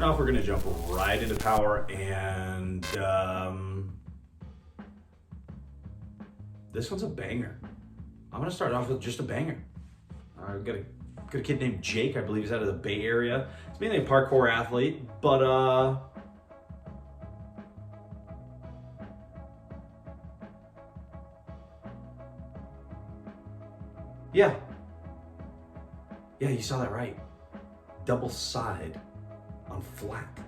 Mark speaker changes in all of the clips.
Speaker 1: off, we're gonna jump right into power, and this one's a banger. I'm gonna start off with just a banger. I've got a kid named Jake, I believe he's out of the Bay Area. He's mainly a parkour athlete, but yeah, you saw that right. Double side on flat.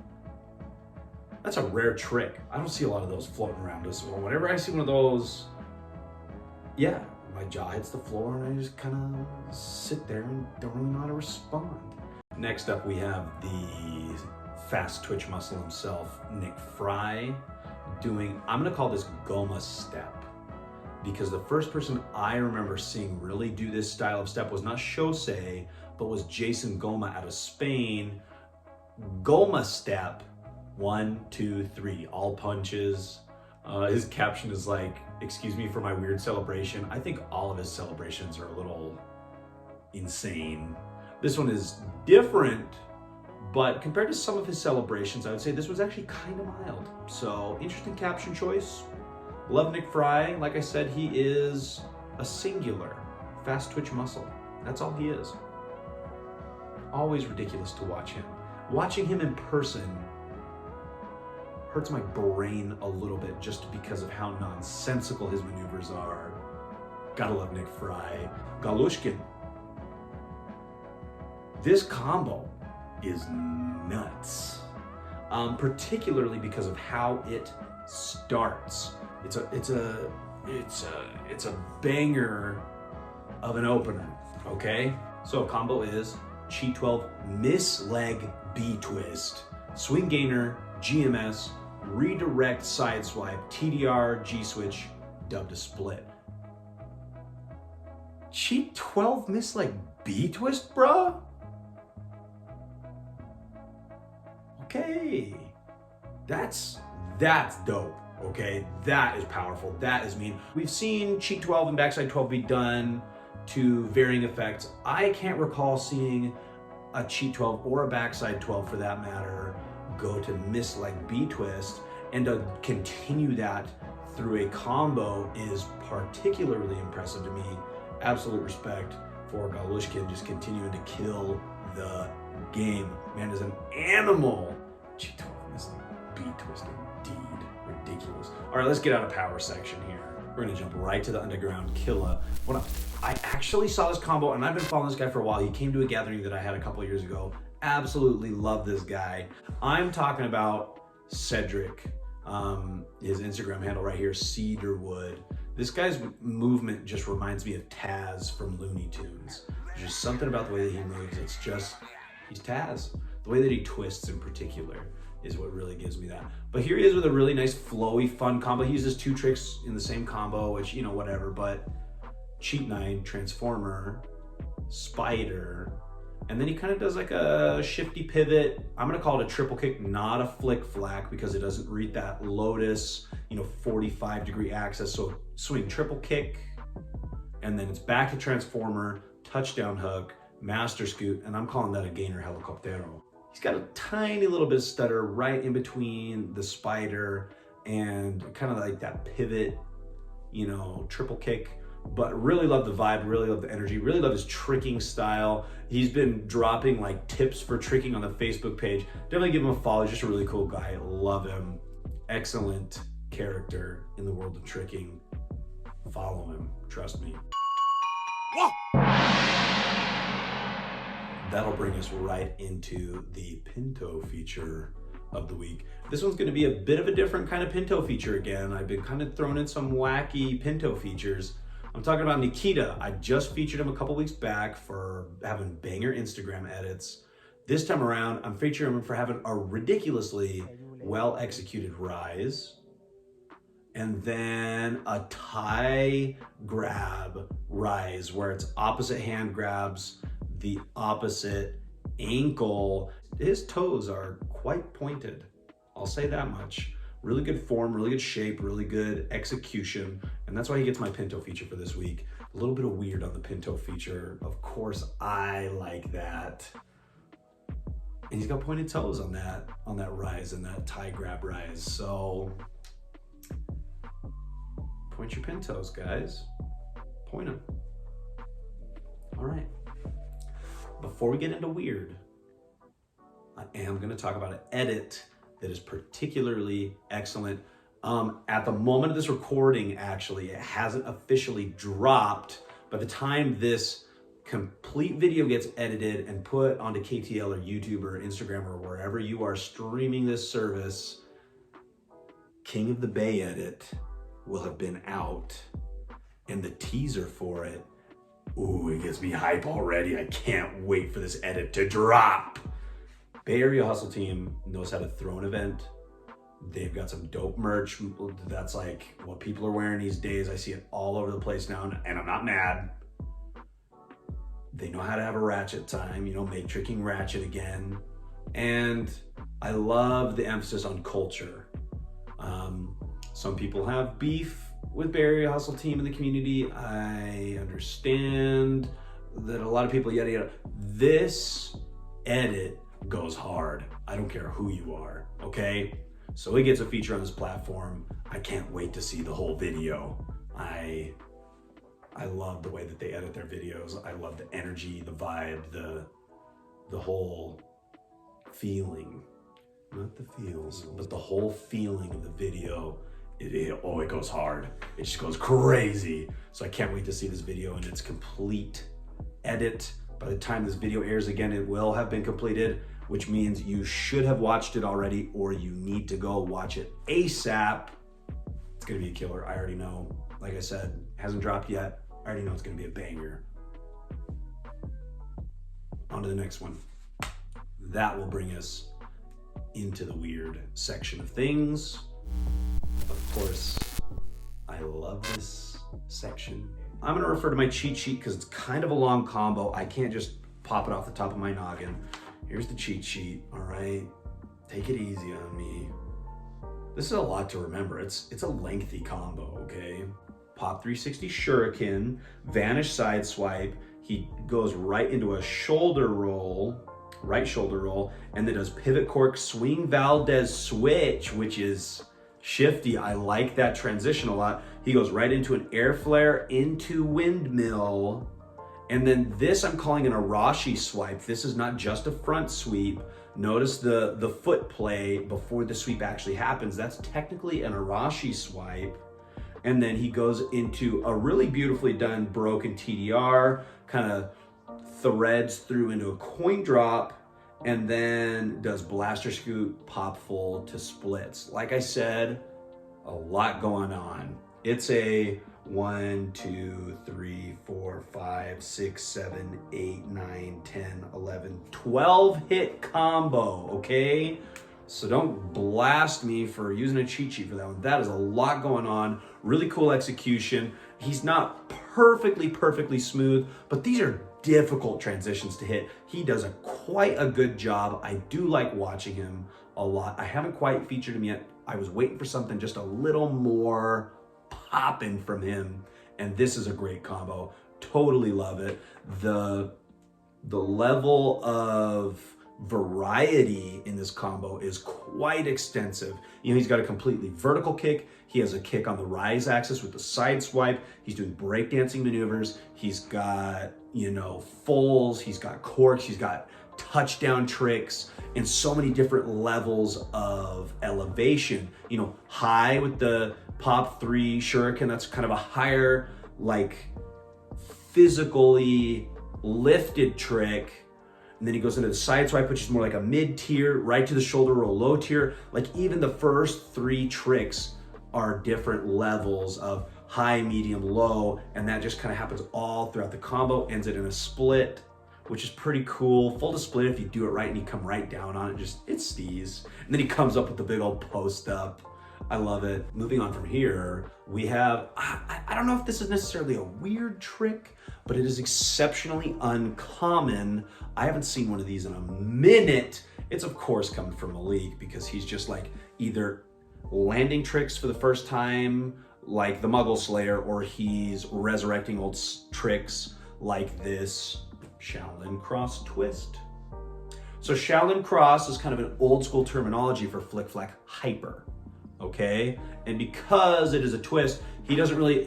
Speaker 1: That's a rare trick. I don't see a lot of those floating around us. Whenever I see one of those, yeah, my jaw hits the floor and I just kind of sit there and don't really know how to respond. Next up, we have the fast twitch muscle himself, Nick Fry, doing, I'm gonna call this Goma step, because the first person I remember seeing really do this style of step was not Shosei, but was Jason Goma out of Spain. Goma step, 1, 2, 3, all punches. His caption is like, excuse me for my weird celebration. I think all of his celebrations are a little insane. This one is different, but compared to some of his celebrations, I would say this was actually kind of mild. So interesting caption choice. Love Nick Fry. Like I said, he is a singular fast twitch muscle. That's all he is. Always ridiculous to watch him. Watching him in person hurts my brain a little bit just because of how nonsensical his maneuvers are. Gotta love Nick Fry. Galushkin. This combo is nuts, particularly because of how it starts. It's a banger of an opener, okay? So a combo is Chi 12 miss leg B twist, swing gainer, GMS, redirect side swipe, TDR, G switch, dub to split. Chi 12 miss leg B twist, bruh? Okay, that's dope. Okay, that is powerful, that is mean. We've seen cheek 12 and backside 12 be done to varying effects. I can't recall seeing a cheek 12 or a backside 12 for that matter go to miss like B twist, and to continue that through a combo is particularly impressive to me. Absolute respect for Galushkin just continuing to kill the game. Man is an animal. Cheek 12 miss like B twist indeed. Ridiculous. All right, let's get out of power section here. We're gonna jump right to the underground KILLAZ. I actually saw this combo, and I've been following this guy for a while. He came to a gathering that I had a couple years ago. Absolutely love this guy. I'm talking about Cedric. His Instagram handle right here, Cedarwood. This guy's movement just reminds me of Taz from Looney Tunes. There's just something about the way that he moves. It's just, he's Taz. The way that he twists in particular is what really gives me that. But here he is with a really nice flowy, fun combo. He uses 2 tricks in the same combo, which, you know, whatever, but Cheat 9, Transformer, Spider, and then he kind of does like a shifty pivot. I'm gonna call it a triple kick, not a flick flack, because it doesn't read that Lotus, 45-degree axis. So swing triple kick, and then it's back to Transformer, touchdown hook, master scoot, and I'm calling that a gainer helicoptero. He's got a tiny little bit of stutter right in between the Spider and kind of like that pivot, triple kick. But really love the vibe, really love the energy, really love his tricking style. He's been dropping like tips for tricking on the Facebook page. Definitely give him a follow, just a really cool guy. Love him. Excellent character in the world of tricking. Follow him, trust me. Whoa! That'll bring us right into the Pinto feature of the week. This one's gonna be a bit of a different kind of Pinto feature again. I've been kind of throwing in some wacky Pinto features. I'm talking about Nikita. I just featured him a couple weeks back for having banger Instagram edits. This time around, I'm featuring him for having a ridiculously well-executed rise, and then a tie grab rise where it's opposite hand grabs, the opposite ankle. His toes are quite pointed, I'll say that much. Really good form, really good shape, really good execution, and that's why he gets my Pinto feature for this week. A little bit of weird on the Pinto feature. Of course, I like that. And he's got pointed toes on that rise and that tie grab rise. So point your pin toes, guys. Point them. All right. Before we get into weird, I am going to talk about an edit that is particularly excellent. At the moment of this recording, actually, it hasn't officially dropped. By the time this complete video gets edited and put onto KTL or YouTube or Instagram or wherever you are streaming this service, King of the Bay edit will have been out, and the teaser for it, ooh, it gets me hype already. I can't wait for this edit to drop. Bay Area Hustle Team knows how to throw an event. They've got some dope merch. That's like what people are wearing these days. I see it all over the place now, and I'm not mad. They know how to have a ratchet time, you know, make tricking ratchet again. And I love the emphasis on culture. Some people have beef with Bay Area Hustle Team in the community. I understand that a lot of people, yada, yada. This edit goes hard. I don't care who you are, okay? So it gets a feature on this platform. I can't wait to see the whole video. I love the way that they edit their videos. I love the energy, the vibe, the whole feeling. Not the feels, but the whole feeling of the video. It goes hard. It just goes crazy. So I can't wait to see this video in its complete edit. By the time this video airs again, it will have been completed, which means you should have watched it already, or you need to go watch it ASAP. It's gonna be a killer, I already know. Like I said, hasn't dropped yet. I already know it's gonna be a banger. On to the next one. That will bring us into the weird section of things. Of course, I love this section. I'm gonna refer to my cheat sheet because it's kind of a long combo. I can't just pop it off the top of my noggin. Here's the cheat sheet, all right? Take it easy on me. This is a lot to remember. It's a lengthy combo, okay? Pop 360 Shuriken, Vanish side swipe. He goes right into a shoulder roll, right shoulder roll, and then does pivot cork, swing Valdez switch, which is shifty. I like that transition a lot. He goes right into an air flare, into windmill, and then this I'm calling an Arashi swipe. This is not just a front sweep. Notice the foot play before the sweep actually happens. That's technically an Arashi swipe. And then he goes into a really beautifully done broken TDR, kind of threads through into a coin drop, and then does blaster scoot, pop full to splits. Like I said, a lot going on. It's a 1, 2, 3, 4, 5, 6, 7, 8, 9, 10, 11, 12 hit combo, okay? So don't blast me for using a cheat sheet for that one. That is a lot going on. Really cool execution. He's not perfectly smooth, but these are difficult transitions to hit. He does quite a good job. I do like watching him a lot. I haven't quite featured him yet. I was waiting for something just a little more popping from him, and this is a great combo. Totally love it. The level of variety in this combo is quite extensive. You know, he's got a completely vertical kick. He has a kick on the rise axis with the side swipe. He's doing breakdancing maneuvers. He's got, you know, fulls. He's got corks. He's got touchdown tricks and so many different levels of elevation. You know, high with the pop 3 Shuriken. That's kind of a higher, like, physically lifted trick. And then he goes into the side swipe, which is more like a mid-tier, right to the shoulder roll, low tier. Like, even the first 3 tricks are different levels of high, medium, low, and that just kind of happens all throughout the combo. Ends it in a split, which is pretty cool. Full to split if you do it right and you come right down on it, it stees. And then he comes up with the big old post up. I love it. Moving on from here, we have, I don't know if this is necessarily a weird trick, but it is exceptionally uncommon. I haven't seen one of these in a minute. It's of course coming from Malik because he's just like either landing tricks for the first time, like the Muggle Slayer, or he's resurrecting old tricks like this Shaolin cross twist. So Shaolin Cross is kind of an old school terminology for flick flack hyper, okay? And because it is a twist, he doesn't really,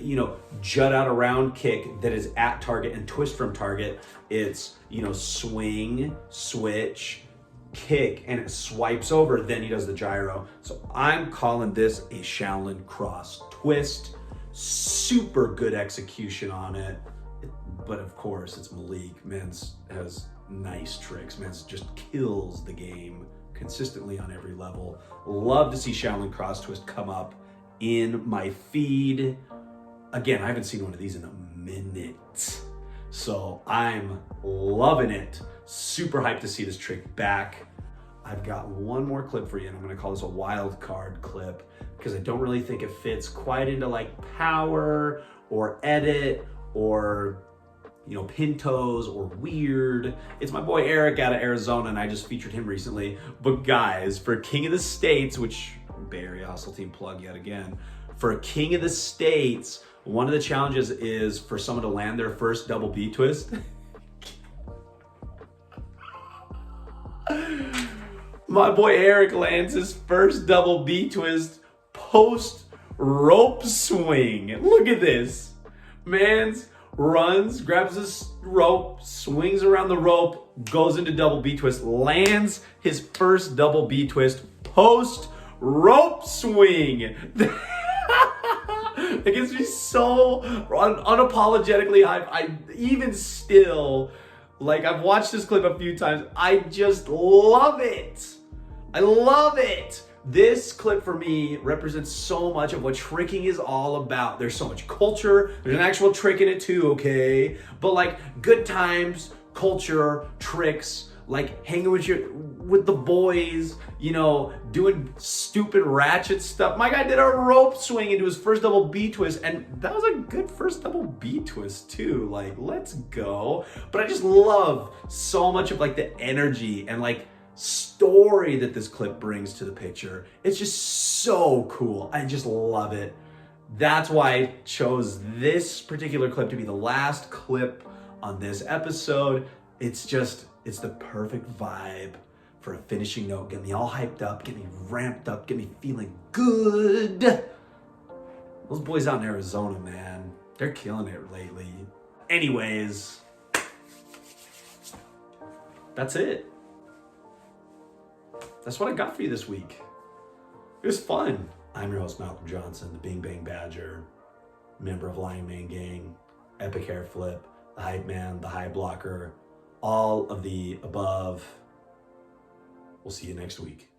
Speaker 1: jut out a round kick that is at target and twist from target. It's, swing, switch, kick, and it swipes over, then he does the gyro. So I'm calling this a Shaolin Cross twist. Super good execution on it. But of course, it's Malik. Men's has nice tricks. Men's just kills the game consistently on every level. Love to see Shaolin Cross twist come up in my feed. Again, I haven't seen one of these in a minute. So I'm loving it. Super hyped to see this trick back. I've got one more clip for you, and I'm gonna call this a wild card clip because I don't really think it fits quite into like power or edit or Pintos or weird. It's my boy Eric out of Arizona, and I just featured him recently. But guys, for King of the States, which Bay Area Hustle Team plug yet again, for King of the States, one of the challenges is for someone to land their first double B twist. My boy Eric lands his first double B twist post rope swing. Look at this. Man's runs, grabs his rope, swings around the rope, goes into double B twist, lands his first double B twist post rope swing. It gets me so unapologetically hyped. I even still, I've watched this clip a few times. I just love it. I love it. This clip for me represents so much of what tricking is all about. There's so much culture. There's an actual trick in it too, okay? But good times, culture, tricks, hanging with the boys, doing stupid ratchet stuff. My guy did a rope swing into his first double B twist, and that was a good first double B twist too. Let's go. But I just love so much of the energy and story that this clip brings to the picture. It's just so cool. I just love it. That's why I chose this particular clip to be the last clip on this episode. It's the perfect vibe for a finishing note. Get me all hyped up, get me ramped up, get me feeling good. Those boys out in Arizona, man, they're killing it lately. Anyways, that's it. That's what I got for you this week. It was fun. I'm your host, Malcolm Johnson, the Bing Bang Badger, member of Lion Man Gang, Epic Hair Flip, the Hype Man, the High Blocker, all of the above. We'll see you next week.